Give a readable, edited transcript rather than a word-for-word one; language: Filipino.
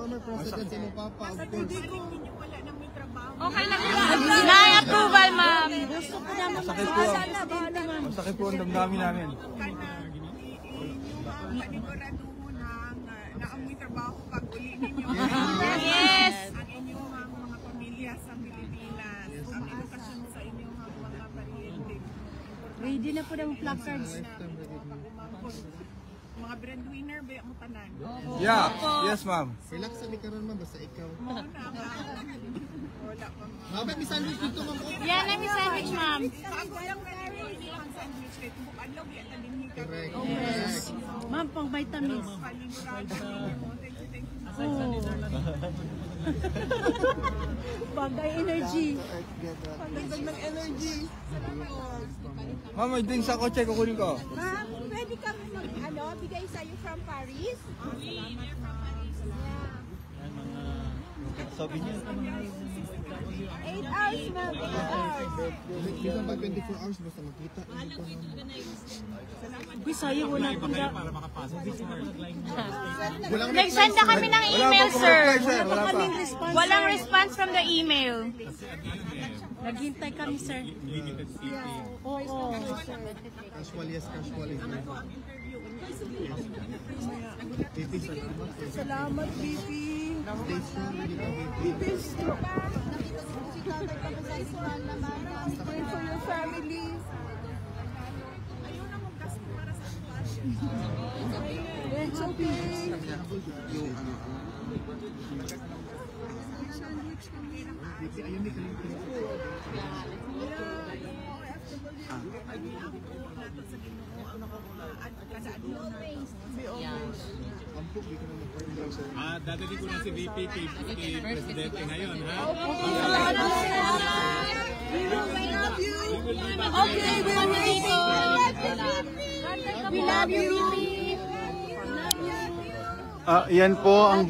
former president sa papa. Okay lang. Na-approval, ma'am. Masakit po ang damdamin namin. Panigurado mo na amoy trabaho pag uli ninyo. Yes. Ang inyong mga pamilya sa Pilipinas. Ang edukasyon sa inyong mga pariente. Ready na po ng placards. Mga breadwinner, ba mo tanan? Yeah, yes ma'am. Relax sa karon ma'am, basta ikaw. Wala pa. Ma'am, may sandwich dito ma'am. Yan na may sandwich, ma'am. Bago lang pwede ang sandwich kahit bukan lang, yan na din ka. Correct. Ma'am, pang vitamins. Panigurado ninyo mo. Thank you. Bagay energy. Pagdagdag ng energy. Ma'am, may drinks sa kotse, kukunin ko. Ma'am, pwede kami bigay sa'yo from Paris? Salamat from Paris. Sabi niya. 8 hours, ma'am. 8 hours. Bisa ba 24 hours basta makita? Uy, sayang wala pang Nag-send na kami ng email, sir. Wala pa. Walang response from the email. Naghintay kami, sir. Oo. Casual, yes, casual. Salamat, BP. Stay strong, hindi ka Be strong. Pray for your family. Ayaw na mag-gasto para sa It's okay. Dadali ko na si VP kay Presidente ngayon, ha? Okay, we love you. Yan po ang